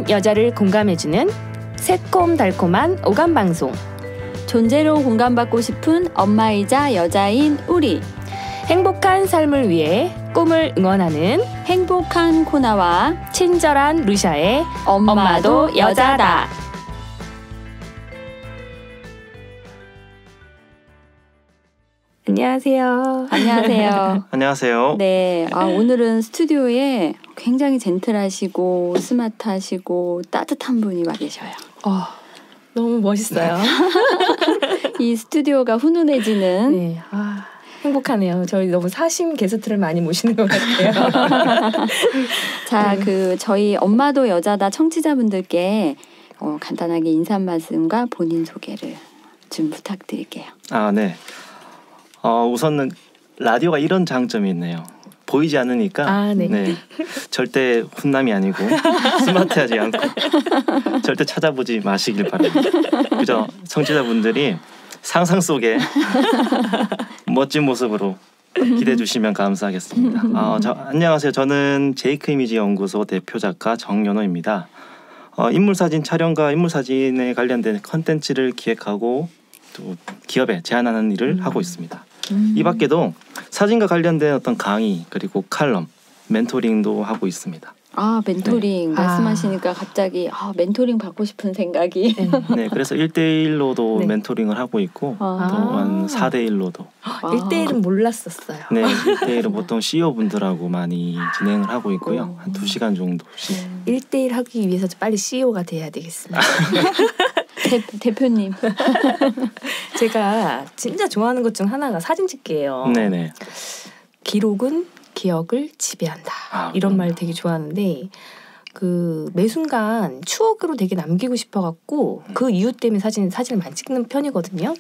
모든 여자를 공감해주는 새콤달콤한 오감방송. 존재로 공감받고 싶은 엄마이자 여자인 우리. 행복한 삶을 위해 꿈을 응원하는 행복한 코나와 친절한 루샤의 엄마도 여자다. 안녕하세요. 안녕하세요. 안녕하세요. 네, 오늘은 스튜디오에 굉장히 젠틀하시고 스마트하시고 따뜻한 분이 와 계셔요. 너무 멋있어요. 이 스튜디오가 훈훈해지는. 네, 행복하네요. 저희 너무 사심 게스트를 많이 모시는 것 같아요. 자, 저희 엄마도 여자다 청취자분들께 간단하게 인사 말씀과 본인 소개를 좀 부탁드릴게요. 네. 우선은 라디오가 이런 장점이 있네요. 보이지 않으니까 네. 절대 훈남이 아니고 스마트하지 않고 절대 찾아보지 마시길 바랍니다. 그죠? 청취자분들이 상상 속에 멋진 모습으로 기대해 주시면 감사하겠습니다. 안녕하세요. 저는 제이크 이미지 연구소 대표 작가 정연호입니다. 인물사진 촬영과 인물사진에 관련된 컨텐츠를 기획하고 또 기업에 제안하는 일을 하고 있습니다. 이 밖에도 사진과 관련된 어떤 강의 그리고 칼럼, 멘토링도 하고 있습니다. 멘토링 말씀하시니까 갑자기 멘토링 받고 싶은 생각이. 네, 그래서 1대1로도 네. 멘토링을 하고 있고 또한 4대1로도. 1대1은 몰랐었어요. 네, 1대1은 보통 CEO분들하고 많이 진행을 하고 있고요. 한 2시간 정도씩. 1대1 하기 위해서 빨리 CEO가 돼야 되겠습니다. 대표님. 제가 진짜 좋아하는 것 중 하나가 사진 찍기예요. 네네. 기록은 기억을 지배한다. 이런 말 되게 좋아하는데 매 순간 추억으로 되게 남기고 싶어갖고 그 이유 때문에 사진을 많이 찍는 편이거든요.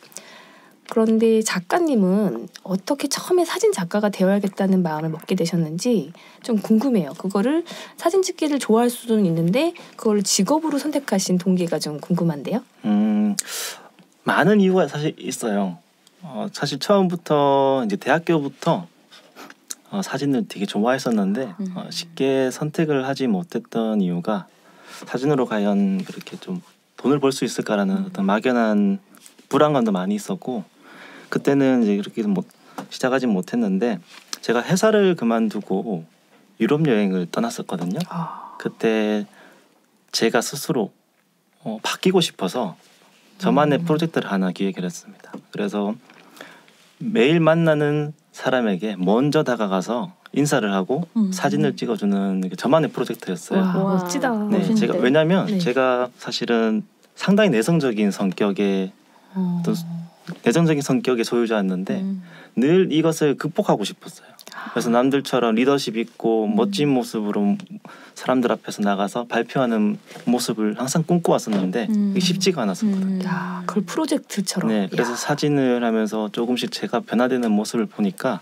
그런데 작가님은 어떻게 처음에 사진 작가가 되어야겠다는 마음을 먹게 되셨는지 좀 궁금해요. 그거를 사진 찍기를 좋아할 수는 있는데 그걸 직업으로 선택하신 동기가 좀 궁금한데요. 많은 이유가 사실 있어요. 사실 처음부터 이제 대학교부터 사진을 되게 좋아했었는데 쉽게 선택을 하지 못했던 이유가 사진으로 과연 그렇게 좀 돈을 벌 수 있을까라는 어떤 막연한 불안감도 많이 있었고 그때는 이제 그렇게 시작하지 못했는데 제가 회사를 그만두고 유럽 여행을 떠났었거든요. 그때 제가 스스로 바뀌고 싶어서 저만의 프로젝트를 하나 기획을 했습니다. 그래서 매일 만나는 사람에게 먼저 다가가서 인사를 하고 사진을 찍어주는 저만의 프로젝트였어요. 와, 멋지다. 네, 왜냐하면 네. 제가 사실은 상당히 내성적인 성격의 내성적인 성격의 소유자였는데 늘 이것을 극복하고 싶었어요. 그래서 남들처럼 리더십 있고 멋진 모습으로 사람들 앞에서 나가서 발표하는 모습을 항상 꿈꿔왔었는데 그게 쉽지가 않았었거든요. 그걸 프로젝트처럼. 네, 그래서 사진을 하면서 조금씩 제가 변화되는 모습을 보니까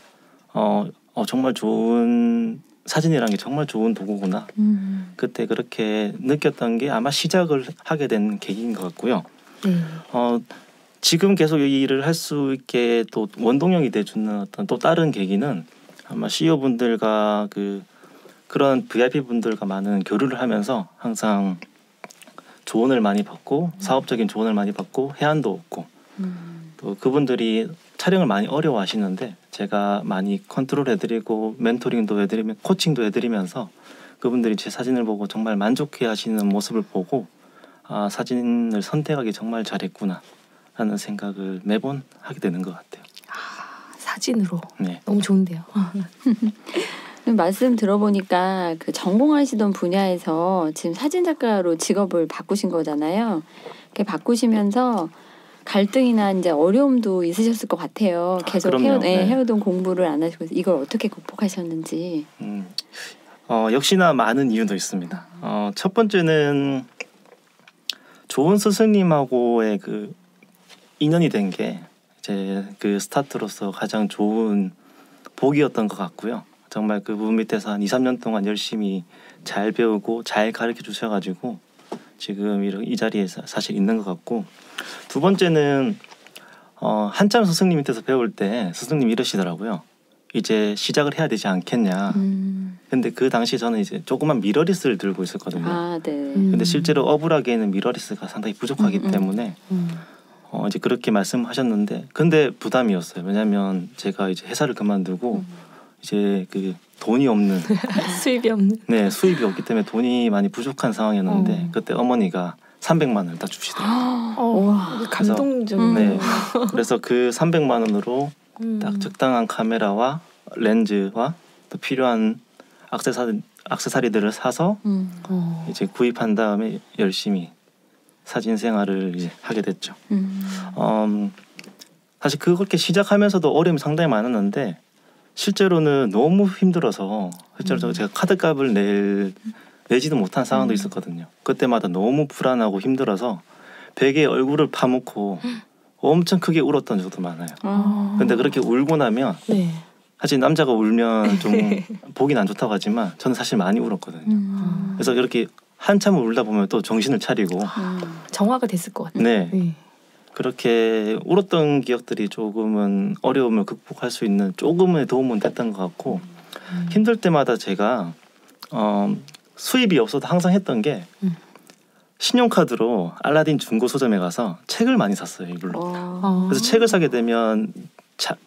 정말 좋은 사진이라는 게 정말 좋은 도구구나. 그때 그렇게 느꼈던 게 아마 시작을 하게 된 계기인 것 같고요. 지금 계속 이 일을 할 수 있게 또 원동력이 돼주는 어떤 또 다른 계기는 아마 CEO분들과 그런 VIP 분들과 많은 교류를 하면서 항상 조언을 많이 받고 사업적인 조언을 많이 받고 해안도 얻고 또 그분들이 촬영을 많이 어려워하시는데 제가 많이 컨트롤해드리고 멘토링도 해드리면 코칭도 해드리면서 그분들이 제 사진을 보고 정말 만족해하시는 모습을 보고 사진을 선택하기 정말 잘했구나 라는 생각을 매번 하게 되는 것 같아요. 사진으로. 네. 너무 좋은데요. 말씀 들어보니까 전공하시던 분야에서 지금 사진작가로 직업을 바꾸신 거잖아요. 그렇게 바꾸시면서 갈등이나 이제 어려움도 있으셨을 것 같아요. 계속 해오던 공부를 안 하시고 이걸 어떻게 극복하셨는지. 역시나 많은 이유도 있습니다. 첫 번째는 좋은 스승님하고의 인연이 된 게 제 스타트로서 가장 좋은 복이었던 것 같고요. 정말 그분 밑에서 한 2, 3년 동안 열심히 잘 배우고 잘 가르쳐 주셔가지고 지금 이 자리에 사실 있는 것 같고 두 번째는 한참 스승님 밑에서 배울 때 스승님이 이러시더라고요. 이제 시작을 해야 되지 않겠냐. 근데 그 당시 저는 이제 조그만 미러리스를 들고 있었거든요. 아, 네. 근데 실제로 어불하게는 미러리스가 상당히 부족하기 때문에 이제 그렇게 말씀하셨는데 근데 부담이었어요. 왜냐하면 제가 이제 회사를 그만두고 이제 그 돈이 없는 수입이 없는 네 수입이 없기 때문에 돈이 많이 부족한 상황이었는데 그때 어머니가 300만 원을 다 주시더라고요. 감동적. 네, 그래서 그 300만 원으로 딱 적당한 카메라와 렌즈와 또 필요한 액세서리들을 사서 이제 구입한 다음에 열심히 사진 생활을 이제 하게 됐죠. 사실 그렇게 시작하면서도 어려움이 상당히 많았는데 실제로는 너무 힘들어서 실제로 제가 카드값을 내지도 못한 상황도 있었거든요. 그때마다 너무 불안하고 힘들어서 베개에 얼굴을 파묻고 엄청 크게 울었던 적도 많아요. 근데 그렇게 울고 나면 사실 남자가 울면 좀 보긴 안 좋다고 하지만 저는 사실 많이 울었거든요. 그래서 이렇게 한참을 울다 보면 또 정신을 차리고 정화가 됐을 것 같아요. 네. 그렇게 울었던 기억들이 조금은 어려움을 극복할 수 있는 조금의 도움은 됐던 것 같고 힘들 때마다 제가 수입이 없어도 항상 했던 게 신용카드로 알라딘 중고 서점에 가서 책을 많이 샀어요. 이걸로. 그래서 책을 사게 되면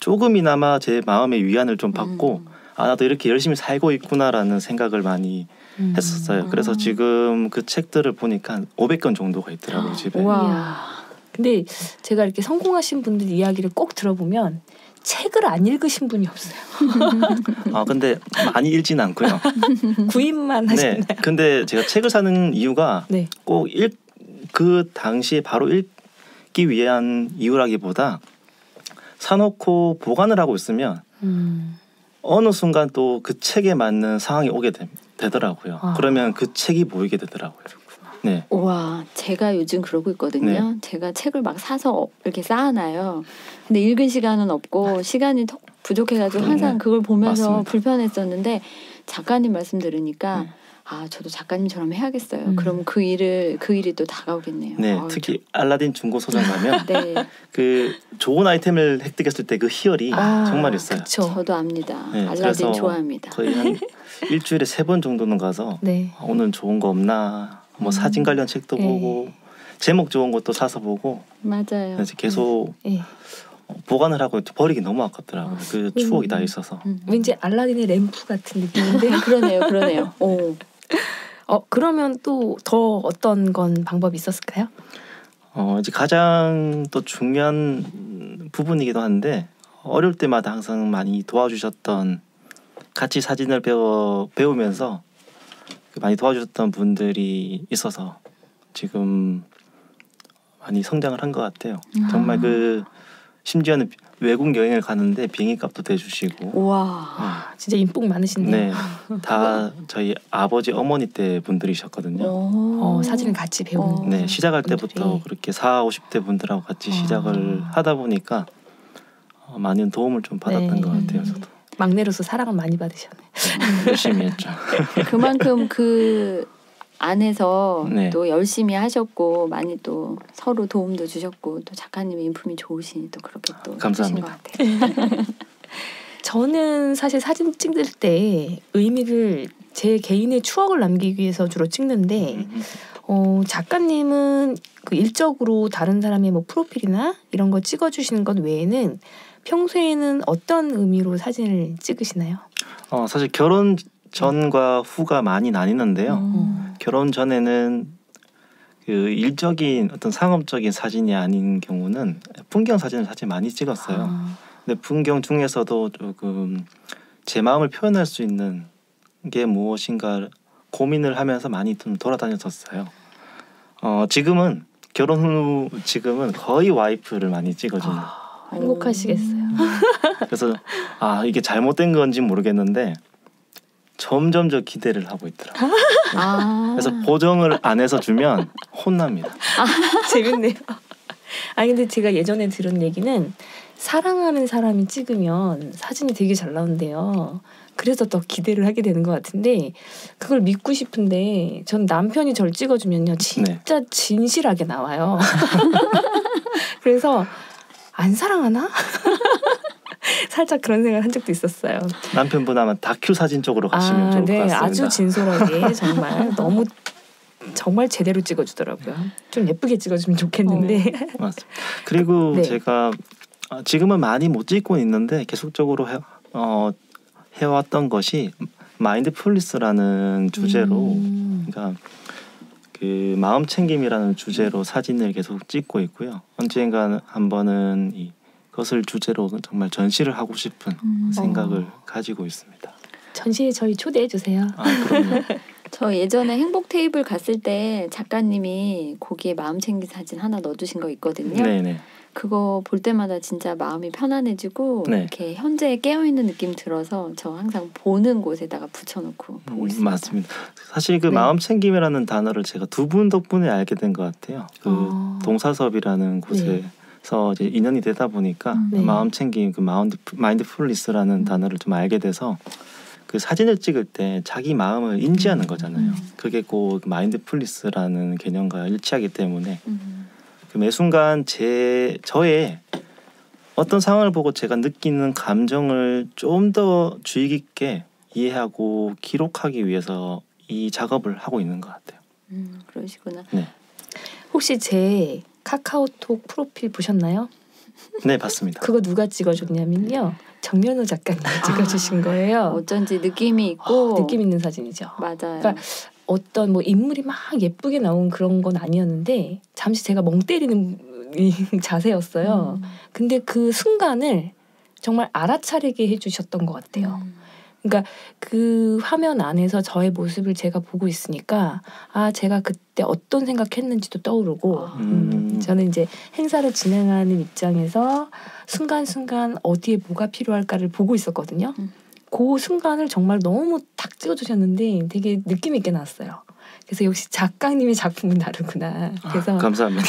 조금이나마 제 마음의 위안을 좀 받고 나도 이렇게 열심히 살고 있구나라는 생각을 많이 했었어요. 그래서 지금 그 책들을 보니까 한 500권 정도가 있더라고요. 집에. 와. 근데 제가 이렇게 성공하신 분들 이야기를 꼭 들어보면 책을 안 읽으신 분이 없어요. 근데 많이 읽지는 않고요. 구입만 하셨나요? 네. 근데 제가 책을 사는 이유가 꼭 그 당시에 바로 읽기 위한 이유라기보다 사놓고 보관을 하고 있으면 어느 순간 또 그 책에 맞는 상황이 오게 되더라고요. 그러면 그 책이 보이게 되더라고요. 네. 와, 제가 요즘 그러고 있거든요. 네. 제가 책을 막 사서 이렇게 쌓아놔요. 근데 읽은 시간은 없고 시간이 부족해가지고 항상 그걸 보면서 맞습니다. 불편했었는데 작가님 말씀 들으니까 저도 작가님처럼 해야겠어요. 그럼 그 일이 또 다가오겠네요. 네, 특히 알라딘 중고 서점 가면 그 좋은 아이템을 획득했을 때 그 희열이 정말 있어요. 그쵸. 저도 압니다. 네, 알라딘 좋아합니다. 거의 한 일주일에 3번 정도는 가서 오늘 좋은 거 없나 뭐 사진 관련 책도 보고 제목 좋은 것도 사서 보고 맞아요. 계속 보관을 하고 버리기 너무 아깝더라고요. 그 추억이 다 있어서. 왠지 알라딘의 램프 같은 느낌인데. 그러네요. 오. 그러면 또 더 어떤 건 방법이 있었을까요? 이제 가장 또 중요한 부분이기도 한데 어려울 때마다 항상 많이 도와주셨던 같이 사진을 배우면서 많이 도와주셨던 분들이 있어서 지금 많이 성장을 한 것 같아요. 정말 심지어는 외국 여행을 가는데 비행기 값도 대주시고. 와, 진짜 인복 많으신데요. 네, 다 저희 아버지 어머니 때 분들이셨거든요. 사진을 같이 배우는. 네, 시작할 때부터 그렇게 40, 50대 분들하고 같이 시작을 하다 보니까 많은 도움을 좀 받았던 것 같아요. 저도. 막내로서 사랑을 많이 받으셨네요. 열심히 했죠. 그만큼 그 안에서 또 열심히 하셨고 많이 또 서로 도움도 주셨고 또 작가님의 인품이 좋으시니 또 그렇게 또 해주신 것 같아요. 저는 사실 사진 찍을 때 의미를 제 개인의 추억을 남기기 위해서 주로 찍는데 작가님은 그 일적으로 다른 사람의 뭐 프로필이나 이런 거 찍어주시는 것 외에는 평소에는 어떤 의미로 사진을 찍으시나요? 사실 결혼 전과 후가 많이 나뉘는데요. 결혼 전에는 그 일적인 어떤 상업적인 사진이 아닌 경우는 풍경 사진을 사실 많이 찍었어요. 근데 풍경 중에서도 조금 제 마음을 표현할 수 있는 게 무엇인가 고민을 하면서 많이 좀 돌아다녔었어요. 지금은 결혼 후 지금은 거의 와이프를 많이 찍어줍니다. 행복하시겠어요. 그래서 이게 잘못된 건지 모르겠는데 점점 저 기대를 하고 있더라고요. 그래서 보정을 안 해서 주면 혼납니다. 재밌네요. 근데 제가 예전에 들은 얘기는 사랑하는 사람이 찍으면 사진이 되게 잘 나온대요. 그래서 더 기대를 하게 되는 것 같은데 그걸 믿고 싶은데 전 남편이 저를 찍어주면요 진짜 진실하게 나와요. 그래서 안 사랑하나? 살짝 그런 생각을 한 적도 있었어요. 남편분 아마 다큐 사진 쪽으로 가시면 좋을 것 같습니다. 아주 진솔하게 정말 너무 정말 제대로 찍어주더라고요. 좀 예쁘게 찍어주면 좋겠는데. 맞습니다. 그리고 네. 제가 지금은 많이 못 찍고 있는데 계속적으로 해왔던 것이 마인드풀리스라는 주제로, 그러니까 그 마음 챙김이라는 주제로 사진을 계속 찍고 있고요. 언젠가 한 번은 그것을 주제로 정말 전시를 하고 싶은 생각을 가지고 있습니다. 전시에 저희 초대해 주세요. 그럼요. 저 예전에 행복 테이블 갔을 때 작가님이 거기에 마음 챙긴 사진 하나 넣어주신 거 있거든요. 네네. 그거 볼 때마다 진짜 마음이 편안해지고 네. 이렇게 현재에 깨어있는 느낌 들어서 저 항상 보는 곳에다가 붙여놓고 보고 있습니다. 맞습니다. 사실 그 네. 마음 챙김이라는 단어를 제가 두 분 덕분에 알게 된 것 같아요. 그 동사섭이라는 곳에서 이제 인연이 되다 보니까 네. 마음 챙김, 그 마인드풀리스라는 단어를 좀 알게 돼서 그 사진을 찍을 때 자기 마음을 인지하는 거잖아요. 그게 꼭 마인드풀리스라는 개념과 일치하기 때문에 그 매 순간 저의 어떤 상황을 보고 제가 느끼는 감정을 좀 더 주의 깊게 이해하고 기록하기 위해서 이 작업을 하고 있는 것 같아요. 그러시구나. 네. 혹시 제 카카오톡 프로필 보셨나요? 네, 봤습니다. 그거 누가 찍어줬냐면요. 정연호 작가님 찍어주신 거예요. 어쩐지 느낌이 있고 느낌 있는 사진이죠. 맞아요. 그러니까 어떤 뭐 인물이 막 예쁘게 나온 그런 건 아니었는데 잠시 제가 멍 때리는 이 자세였어요. 근데 그 순간을 정말 알아차리게 해주셨던 것 같아요. 그러니까 그 화면 안에서 저의 모습을 제가 보고 있으니까 제가 그때 어떤 생각했는지도 떠오르고 저는 이제 행사를 진행하는 입장에서 순간순간 어디에 뭐가 필요할까를 보고 있었거든요. 그 순간을 정말 너무 딱 찍어주셨는데 되게 느낌 있게 나왔어요. 그래서 역시 작가님의 작품은 다르구나. 그래서 감사합니다.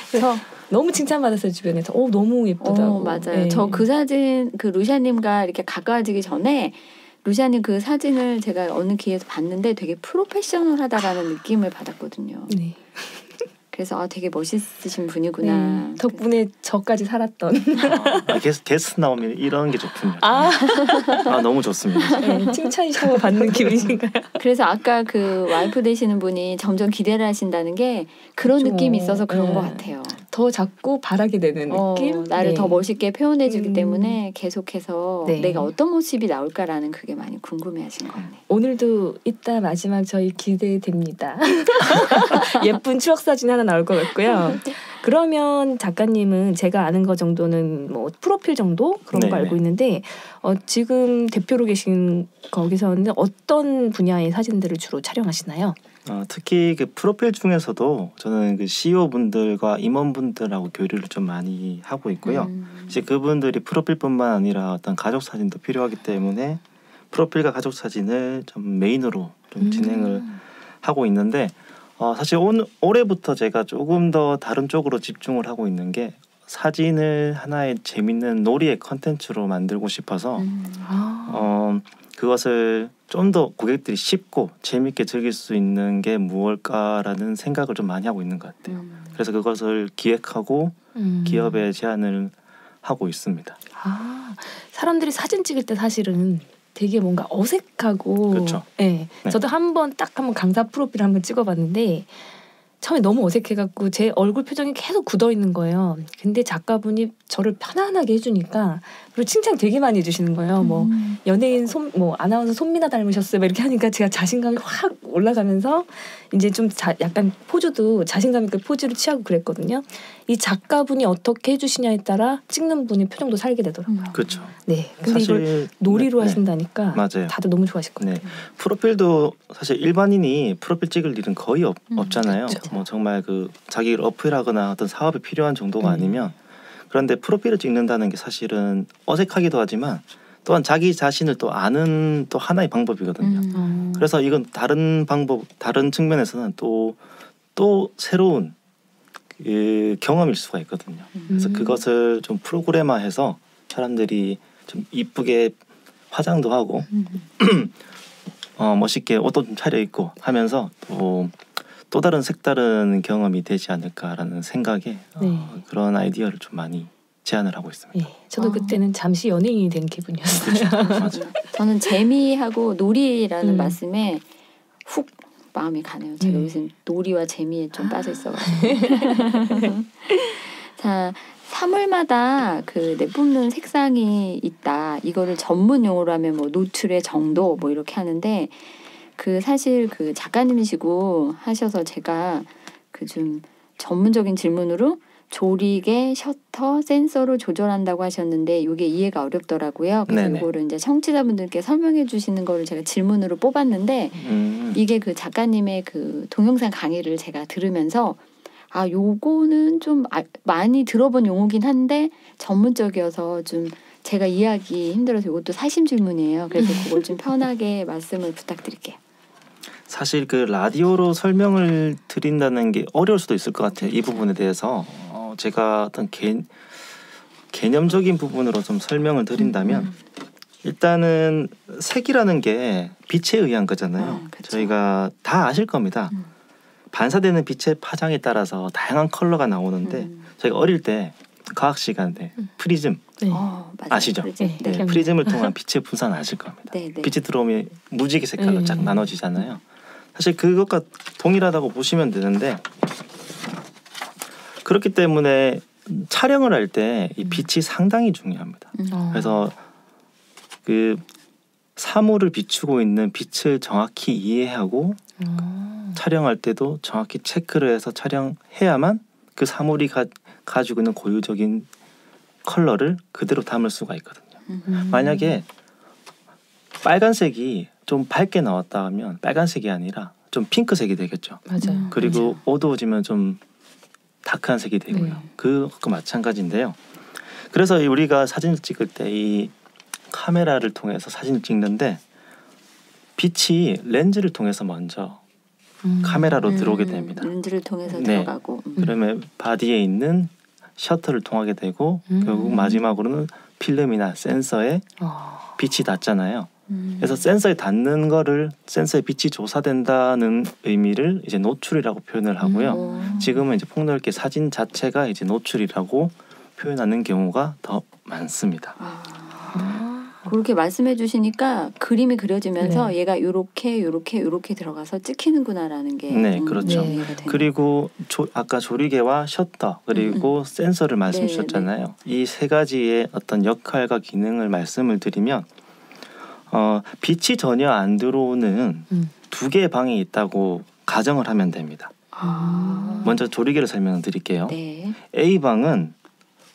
그래서 너무 칭찬받았어요, 주변에서. 너무 예쁘다고. 맞아요. 네. 저 그 사진 그 루시아님과 이렇게 가까워지기 전에 루시아님 그 사진을 제가 어느 기회에서 봤는데 되게 프로페셔널하다라는 느낌을 받았거든요. 네. 그래서 되게 멋있으신 분이구나. 덕분에 저까지 살았던. 게스트 나오면 이런 게 좋군요. 너무 좋습니다. 네, 칭찬 샤워 받는 기분이신가요? 그래서 아까 그 와이프 되시는 분이 점점 기대를 하신다는 게 그런 그렇죠. 느낌이 있어서 그런 네. 것 같아요. 더 자꾸 바라게 되는 느낌? 나를 네. 더 멋있게 표현해주기 때문에 계속해서 네. 내가 어떤 모습이 나올까라는 그게 많이 궁금해하신 것 같네요. 오늘도 이따 마지막 저희 기대됩니다. 예쁜 추억 사진 하나 나올 것 같고요. 그러면 작가님은 제가 아는 거 정도는 뭐 프로필 정도 그런 거 알고 있는데 지금 대표로 계신 거기서는 어떤 분야의 사진들을 주로 촬영하시나요? 특히 그 프로필 중에서도 저는 그 CEO 분들과 임원분들하고 교류를 좀 많이 하고 있고요. 이제 그분들이 프로필뿐만 아니라 어떤 가족 사진도 필요하기 때문에 프로필과 가족 사진을 좀 메인으로 좀 진행을 하고 있는데 사실 올해부터 제가 조금 더 다른 쪽으로 집중을 하고 있는 게 사진을 하나의 재밌는 놀이의 컨텐츠로 만들고 싶어서 그것을 좀 더 고객들이 쉽고 재밌게 즐길 수 있는 게 무엇일까라는 생각을 좀 많이 하고 있는 것 같아요. 그래서 그것을 기획하고 기업에 제안을 하고 있습니다. 사람들이 사진 찍을 때 사실은 되게 뭔가 어색하고 그렇죠. 네. 네. 저도 한번 강사 프로필 한번 찍어봤는데 처음에 너무 어색해갖고 제 얼굴 표정이 계속 굳어 있는 거예요. 근데 작가분이 저를 편안하게 해주니까 그리고 칭찬 되게 많이 해주시는 거예요. 뭐 연예인 아나운서 손미나 닮으셨어요. 막 이렇게 하니까 제가 자신감이 확 올라가면서 이제 좀 약간 포즈도 자신감 있게 포즈를 취하고 그랬거든요. 이 작가분이 어떻게 해주시냐에 따라 찍는 분의 표정도 살게 되더라고요. 그렇죠. 네. 근데 이걸 놀이로 하신다니까 맞아요. 다들 너무 좋아하실 것 같아요. 프로필도 사실 일반인이 프로필 찍을 일은 거의 없잖아요. 그렇죠. 뭐 정말 그 자기를 어필하거나 어떤 사업에 필요한 정도가 아니면 그런데 프로필을 찍는다는 게 사실은 어색하기도 하지만 또한 자기 자신을 또 아는 또 하나의 방법이거든요. 그래서 이건 다른 측면에서는 또 새로운 그 경험일 수가 있거든요. 그래서 그것을 좀 프로그래머해서 사람들이 좀 이쁘게 화장도 하고 멋있게 옷도 좀 차려입고 하면서 또 다른 색다른 경험이 되지 않을까라는 생각에 그런 아이디어를 좀 많이 제안을 하고 있습니다. 예, 저도 그때는 잠시 연예인이 된 기분이었어요. 맞아. 저는 재미하고 놀이라는 말씀에 훅 마음이 가네요. 제가 요즘 놀이와 재미에 좀 빠져 있어가지고. 자, 사물마다 그 내뿜는 색상이 있다. 이거를 전문 용어로 하면 뭐 노출의 정도 뭐 이렇게 하는데 그 사실 그 작가님이시고 하셔서 제가 그 좀 전문적인 질문으로 조리개, 셔터, 센서로 조절한다고 하셨는데 이게 이해가 어렵더라고요. 그래서 이거를 이제 청취자분들께 설명해 주시는 거를 제가 질문으로 뽑았는데 이게 그 작가님의 그 동영상 강의를 제가 들으면서 아, 요거는 좀 많이 들어본 용어긴 한데 전문적이어서 좀 제가 이해하기 힘들어서 이것도 사심 질문이에요. 그래서 그걸 좀 편하게 말씀을 부탁드릴게요. 사실 그 라디오로 설명을 드린다는 게 어려울 수도 있을 것 같아요. 이 부분에 대해서 제가 어떤 개념적인 부분으로 좀 설명을 드린다면 일단은 색이라는 게 빛에 의한 거잖아요. 저희가 다 아실 겁니다. 반사되는 빛의 파장에 따라서 다양한 컬러가 나오는데 저희가 어릴 때 과학 시간에 프리즘 아시죠? 네, 프리즘을 통한 빛의 분산 아실 겁니다. 빛이 들어오면 무지개 색깔로 쫙 나눠지잖아요. 사실 그것과 동일하다고 보시면 되는데 그렇기 때문에 촬영을 할 때 이 빛이 상당히 중요합니다. 그래서 그 사물을 비추고 있는 빛을 정확히 이해하고 촬영할 때도 정확히 체크를 해서 촬영해야만 그 사물이 가지고 있는 고유적인 컬러를 그대로 담을 수가 있거든요. 만약에 빨간색이 좀 밝게 나왔다 하면 빨간색이 아니라 좀 핑크색이 되겠죠. 맞아요. 그리고 어두워지면 좀 다크한 색이 되고요. 그것과 마찬가지인데요. 그래서 우리가 사진을 찍을 때 이 카메라를 통해서 사진을 찍는데 빛이 렌즈를 통해서 먼저 카메라로 들어오게 됩니다. 렌즈를 통해서 들어가고 그러면 바디에 있는 셔터를 통하게 되고 결국 마지막으로는 필름이나 센서에 빛이 닿잖아요. 그래서 센서에 닿는 거를 센서에 빛이 조사된다는 의미를 이제 노출이라고 표현을 하고요. 지금은 이제 폭넓게 사진 자체가 이제 노출이라고 표현하는 경우가 더 많습니다. 그렇게 말씀해 주시니까 그림이 그려지면서 얘가 요렇게 들어가서 찍히는구나라는 게 그렇죠. 그리고 아까 조리개와 셔터 그리고 센서를 말씀 주셨잖아요. 이 세 가지의 어떤 역할과 기능을 말씀을 드리면 빛이 전혀 안 들어오는 두 개의 방이 있다고 가정을 하면 됩니다. 먼저 조리개를 설명드릴게요. A방은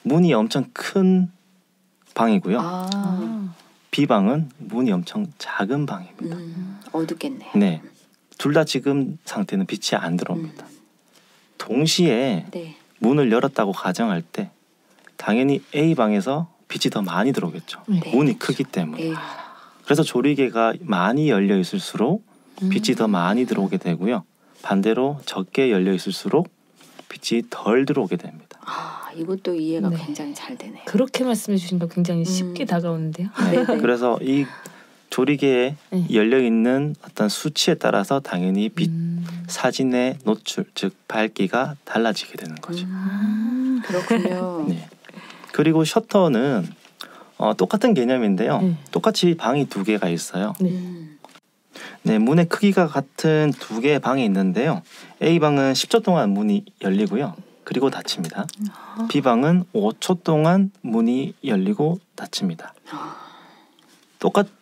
문이 엄청 큰 방이고요. B방은 문이 엄청 작은 방입니다. 어둡겠네요. 네, 둘 다 지금 상태는 빛이 안 들어옵니다. 동시에 문을 열었다고 가정할 때 당연히 A방에서 빛이 더 많이 들어오겠죠. 문이 크기 때문에. 그래서 조리개가 많이 열려 있을수록 빛이 더 많이 들어오게 되고요. 반대로 적게 열려 있을수록 빛이 덜 들어오게 됩니다. 이것도 이해가 굉장히 잘 되네요. 그렇게 말씀해 주시니까 굉장히 쉽게 다가오는데요. 그래서 이 조리개에 열려 있는 어떤 수치에 따라서 당연히 빛 사진의 노출, 즉 밝기가 달라지게 되는 거죠. 그렇군요. 그리고 셔터는 똑같은 개념인데요. 똑같이 방이 두 개가 있어요. 문의 크기가 같은 두 개의 방이 있는데요. A방은 10초 동안 문이 열리고요. 그리고 닫힙니다. B방은 5초 동안 문이 열리고 닫힙니다.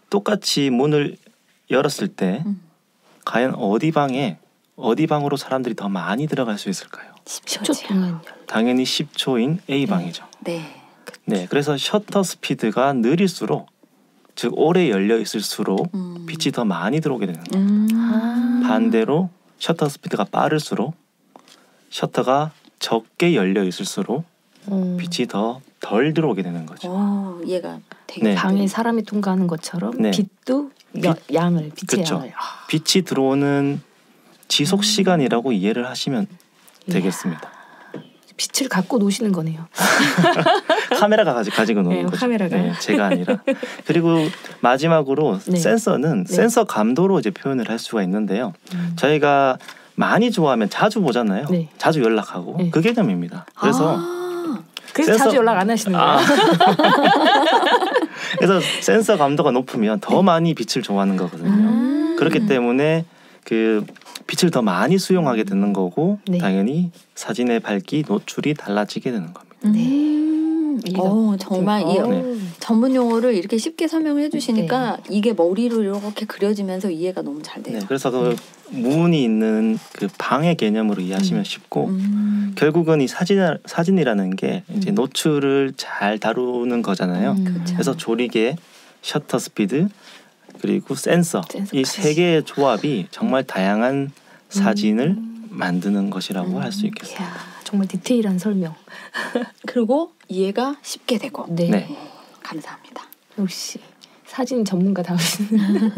똑같이 문을 열었을 때 과연 어디 방으로 사람들이 더 많이 들어갈 수 있을까요? 10초 동안. 당연히 10초인 A방이죠. 그래서 셔터 스피드가 느릴수록 즉 오래 열려 있을수록 빛이 더 많이 들어오게 되는 거예요. 반대로 셔터 스피드가 빠를수록 셔터가 적게 열려 있을수록 빛이 더 덜 들어오게 되는 거죠. 얘가 되게 방에 사람이 통과하는 것처럼 빛도 빛의 양을. 빛이 들어오는 지속 시간이라고 이해를 하시면 되겠습니다. 빛을 갖고 노시는 거네요. 카메라가 가지고 노는 거죠. 카메라가. 제가 아니라. 그리고 마지막으로 센서는 센서 감도로 이제 표현을 할 수가 있는데요. 저희가 많이 좋아하면 자주 보잖아요. 자주 연락하고 그 개념입니다. 그래서 그래서 자주 연락 안 하시는 거예요? 그래서 센서 감도가 높으면 더 많이 빛을 좋아하는 거거든요. 그렇기 때문에 그 빛을 더 많이 수용하게 되는 거고 네. 당연히 사진의 밝기, 노출이 달라지게 되는 겁니다. 정말 이 전문 용어를 이렇게 쉽게 설명을 해주시니까 이게 머리로 이렇게 그려지면서 이해가 너무 잘 돼요. 네, 그래서 그 무늬 있는 그 방의 개념으로 이해하시면 쉽고 결국은 이 사진이라는 게 이제 노출을 잘 다루는 거잖아요. 그래서 조리개, 셔터 스피드 그리고 센서 이 세 개의 조합이 정말 다양한 사진을 만드는 것이라고 할 수 있겠습니다. 이야, 정말 디테일한 설명. 그리고 이해가 쉽게 되고. 네. 감사합니다. 역시 사진 전문가다우시는.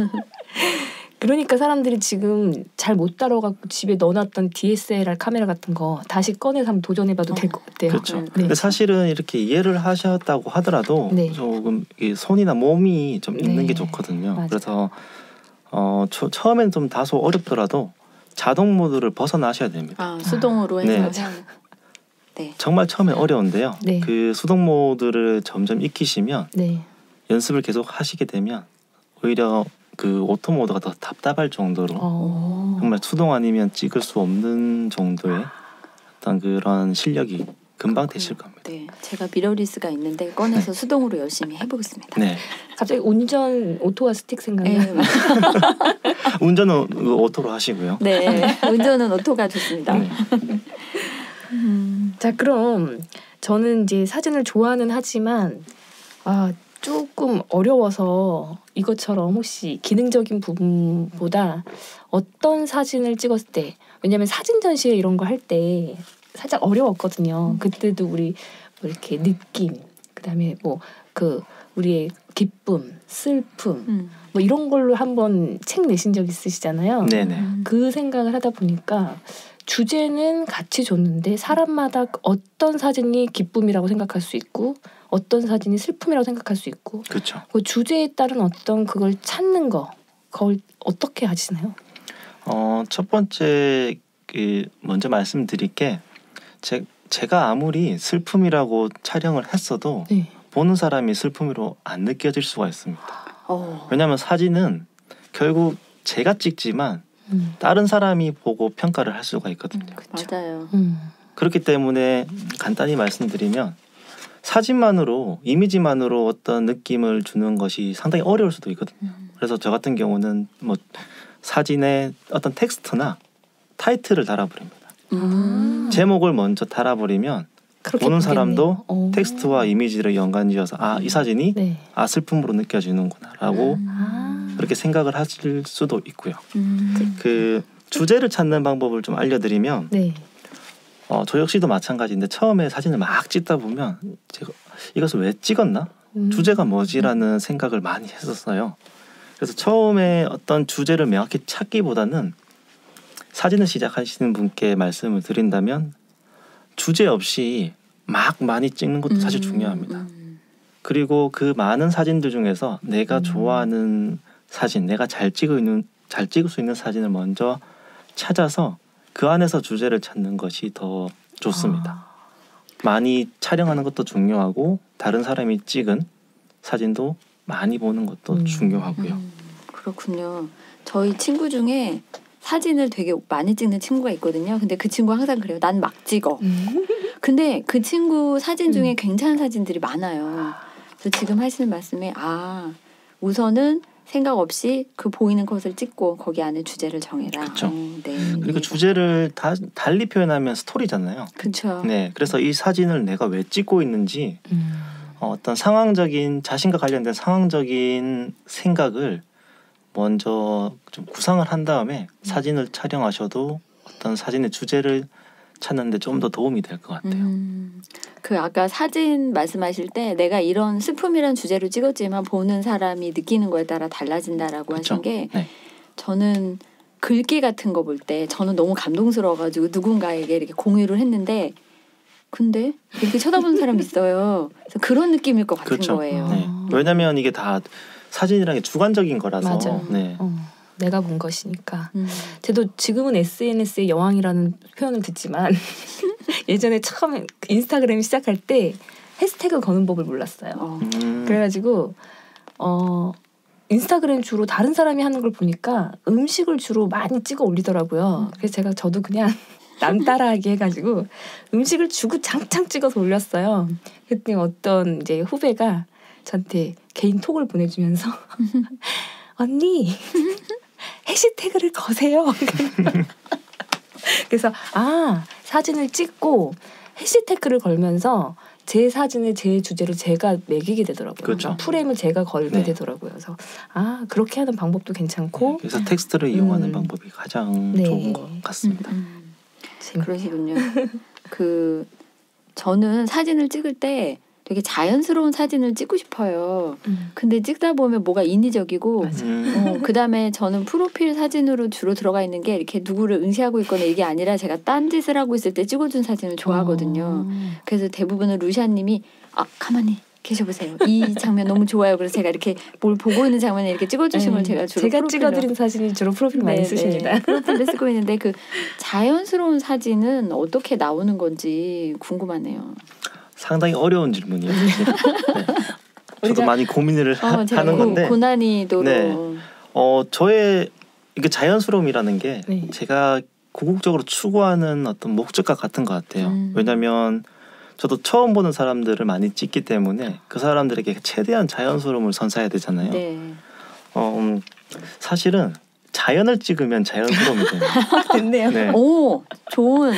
그러니까 사람들이 지금 잘 못 따라가고 집에 넣어놨던 DSLR 카메라 같은 거 다시 꺼내서 한번 도전해봐도 될 것 같아요. 그렇죠. 근데 사실은 이렇게 이해를 하셨다고 하더라도 조금 손이나 몸이 좀 있는 게 좋거든요. 맞아요. 그래서 처음엔 좀 다소 어렵더라도 자동 모드를 벗어나셔야 됩니다. 수동으로 해서. 네. 정말 처음에 어려운데요. 그 수동 모드를 점점 익히시면 연습을 계속 하시게 되면 오히려 그 오토 모드가 더 답답할 정도로 정말 수동 아니면 찍을 수 없는 정도의 어떤 그런 실력이 금방 되실 겁니다. 네, 제가 미러리스가 있는데 꺼내서 수동으로 열심히 해보겠습니다. 네. 갑자기 운전 오토와 스틱 생각나요. 운전은 오토로 하시고요. 네, 운전은 오토가 좋습니다. 네. 자, 그럼 저는 이제 사진을 좋아는 하지만 조금 어려워서 이것처럼 혹시 기능적인 부분보다 어떤 사진을 찍었을 때, 왜냐하면 사진 전시회 이런 거 할 때 살짝 어려웠거든요. 그때도 우리 뭐 이렇게 느낌, 그다음에 뭐 그 우리의 기쁨, 슬픔 뭐 이런 걸로 한번 책 내신 적 있으시잖아요. 네네. 그 생각을 하다 보니까 주제는 같이 줬는데 사람마다 어떤 사진이 기쁨이라고 생각할 수 있고 어떤 사진이 슬픔이라고 생각할 수 있고 그렇죠. 그 주제에 따른 어떤 그걸 찾는 거 그걸 어떻게 하시나요? 첫 번째 먼저 말씀드릴 게 제가 아무리 슬픔이라고 촬영을 했어도 보는 사람이 슬픔으로 안 느껴질 수가 있습니다. 왜냐하면 사진은 결국 제가 찍지만 다른 사람이 보고 평가를 할 수가 있거든요. 맞아요. 그렇기 때문에 간단히 말씀드리면 사진만으로 이미지만으로 어떤 느낌을 주는 것이 상당히 어려울 수도 있거든요. 그래서 저 같은 경우는 뭐 사진에 어떤 텍스트나 타이틀을 달아버립니다. 제목을 먼저 달아버리면 보는 사람도 텍스트와 이미지를 연관지어서 이 사진이 슬픔으로 느껴지는구나라고 그렇게 생각을 하실 수도 있고요. 그 주제를 찾는 방법을 좀 알려드리면 저 역시도 마찬가지인데 처음에 사진을 막 찍다 보면 제가 이것을 왜 찍었나? 주제가 뭐지라는 생각을 많이 했었어요. 그래서 처음에 어떤 주제를 명확히 찾기보다는 사진을 시작하시는 분께 말씀을 드린다면 주제 없이 막 많이 찍는 것도 사실 중요합니다. 그리고 그 많은 사진들 중에서 내가 좋아하는 사진, 내가 잘 찍을 수 있는 사진을 먼저 찾아서 그 안에서 주제를 찾는 것이 더 좋습니다. 많이 촬영하는 것도 중요하고 다른 사람이 찍은 사진도 많이 보는 것도 중요하고요. 그렇군요. 저희 친구 중에 사진을 되게 많이 찍는 친구가 있거든요. 근데 그 친구가 항상 그래요. 난 막 찍어. 근데 그 친구 사진 중에 괜찮은 사진들이 많아요. 그래서 지금 하시는 말씀에 우선은 생각 없이 그 보이는 것을 찍고 거기 안에 주제를 정해라. 그렇죠. 그리고 주제를 달리 표현하면 스토리잖아요. 그렇죠. 네, 그래서 이 사진을 내가 왜 찍고 있는지 어떤 상황적인 자신과 관련된 상황적인 생각을 먼저 좀 구상을 한 다음에 사진을 촬영하셔도 어떤 사진의 주제를 찾는데 좀 더 도움이 될 것 같아요. 그 아까 사진 말씀하실 때 내가 이런 슬픔이란 주제로 찍었지만 보는 사람이 느끼는 거에 따라 달라진다라고 하신 게 저는 글귀 같은 거 볼 때 저는 너무 감동스러워가지고 누군가에게 이렇게 공유를 했는데 근데 이렇게 쳐다보는 사람이 있어요. 그래서 그런 느낌일 것 같은 거예요. 네. 왜냐하면 이게 다 사진이라는 게 주관적인 거라서. 맞아. 내가 본 것이니까. 저도 지금은 SNS의 여왕이라는 표현을 듣지만 예전에 처음에 인스타그램 시작할 때 해시태그 거는 법을 몰랐어요. 그래가지고 인스타그램 주로 다른 사람이 하는 걸 보니까 음식을 주로 많이 찍어 올리더라고요. 그래서 저도 그냥 남 따라하기 해가지고 음식을 주구장창 찍어서 올렸어요. 그랬더니 어떤 이제 후배가 저한테 개인 톡을 보내주면서 언니 해시태그를 거세요. 그래서 사진을 찍고 해시태그를 걸면서 제 사진을 제 주제로 제가 매기게 되더라고요. 그렇죠. 프레임을 제가 걸게 되더라고요. 그래서 그렇게 하는 방법도 괜찮고. 그래서 텍스트를 이용하는 방법이 가장 좋은 것 같습니다. 그러시군요. 저는 사진을 찍을 때 되게 자연스러운 사진을 찍고 싶어요. 근데 찍다 보면 뭐가 인위적이고 그다음에 저는 프로필 사진으로 주로 들어가 있는 게 이렇게 누구를 응시하고 있거나 이게 아니라 제가 딴짓을 하고 있을 때 찍어준 사진을 좋아하거든요. 그래서 대부분은 루시아님이 가만히 계셔보세요. 이 장면 너무 좋아요. 그래서 제가 이렇게 뭘 보고 있는 장면에 이렇게 찍어주신 걸 제가 주로 찍어드린 사진이 주로 프로필 많이 쓰십니다. 프로필을 쓰고 있는데 자연스러운 사진은 어떻게 나오는 건지 궁금하네요. 상당히 어려운 질문이에요. 네. 저도 많이 고민을 하는 건데 고난이도로. 네. 저의 이게 자연스러움이라는 게 제가 궁극적으로 추구하는 어떤 목적과 같은 것 같아요. 왜냐하면 저도 처음 보는 사람들을 많이 찍기 때문에 그 사람들에게 최대한 자연스러움을 선사해야 되잖아요. 네. 사실은 자연을 찍으면 자연스러움이 돼요. 됐네요. 네. 오, 좋은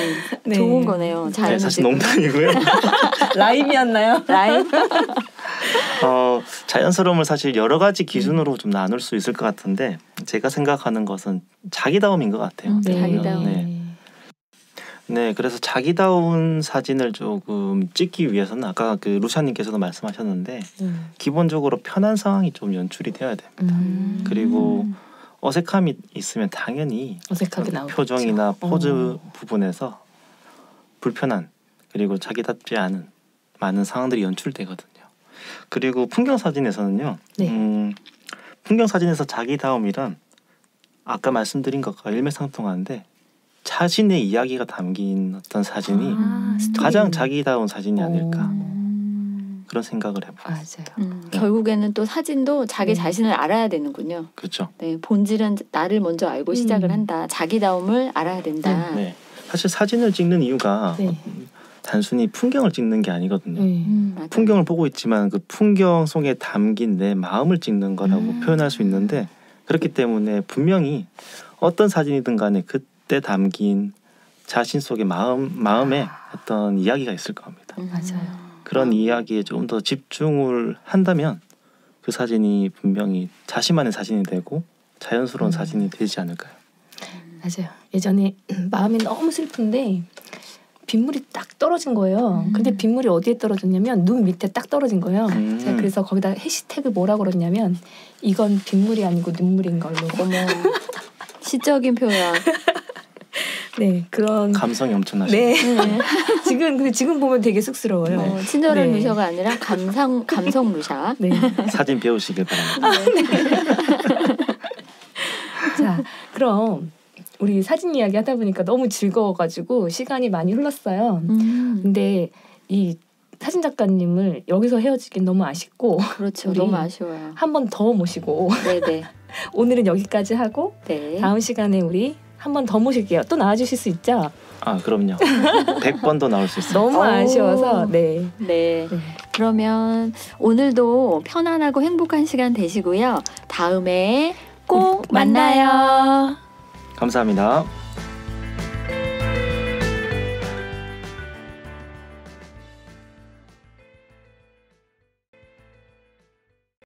거네요. 자연을 사실 농담이고요. 라임이었나요? 라임? 자연스러움을 사실 여러 가지 기준으로 좀 나눌 수 있을 것 같은데 제가 생각하는 것은 자기다움인 것 같아요. 자기다움. 네, 그래서 자기다운 사진을 조금 찍기 위해서는 아까 루샤님께서도 말씀하셨는데 기본적으로 편한 상황이 좀 연출이 되어야 됩니다. 그리고 어색함이 있으면 당연히 어색하게 나오겠죠. 표정이나 포즈 부분에서 불편한 그리고 자기답지 않은 많은 상황들이 연출되거든요. 그리고 풍경 사진에서는요. 풍경 사진에서 자기다움이란 아까 말씀드린 것과 일맥상통하는데 자신의 이야기가 담긴 어떤 사진이 가장 자기다운 사진이 아닐까 그런 생각을 해봅니다. 맞아요. 결국에는 또 사진도 자기 자신을 알아야 되는군요. 그렇죠. 네, 본질은 나를 먼저 알고 시작을 한다. 자기다움을 알아야 된다. 네. 사실 사진을 찍는 이유가 단순히 풍경을 찍는 게 아니거든요. 풍경을 보고 있지만 그 풍경 속에 담긴 내 마음을 찍는 거라고 표현할 수 있는데 그렇기 때문에 분명히 어떤 사진이든 간에 그때 담긴 자신 속의 마음에 어떤 이야기가 있을 겁니다. 맞아요. 그런 이야기에 좀 더 집중을 한다면 그 사진이 분명히 자신만의 사진이 되고 자연스러운 사진이 되지 않을까요? 맞아요. 예전에 마음이 너무 슬픈데 빗물이 딱 떨어진 거예요. 근데 빗물이 어디에 떨어졌냐면 눈 밑에 딱 떨어진 거예요. 제가 그래서 거기다 해시태그 뭐라고 그랬냐면 이건 빗물이 아니고 눈물인 걸로. 어머, 시적인 표현. 네, 그런 감성이 엄청나시네요. 네. 지금 보면 되게 쑥스러워요. 친절한 루셔가 아니라 감성 루셔. 네. 사진 배우시길 바랍니다. 자, 그럼 우리 사진 이야기 하다 보니까 너무 즐거워가지고 시간이 많이 흘렀어요. 근데 이 사진 작가님을 여기서 헤어지긴 너무 아쉽고 그렇죠. 너무 아쉬워요. 한 번 더 모시고 네네. 오늘은 여기까지 하고 다음 시간에 우리 한 번 더 모실게요. 또 나와주실 수 있죠? 그럼요. 100번도 나올 수 있어요. 너무 아쉬워서 네. 그러면 오늘도 편안하고 행복한 시간 되시고요. 다음에 꼭 만나요. 감사합니다.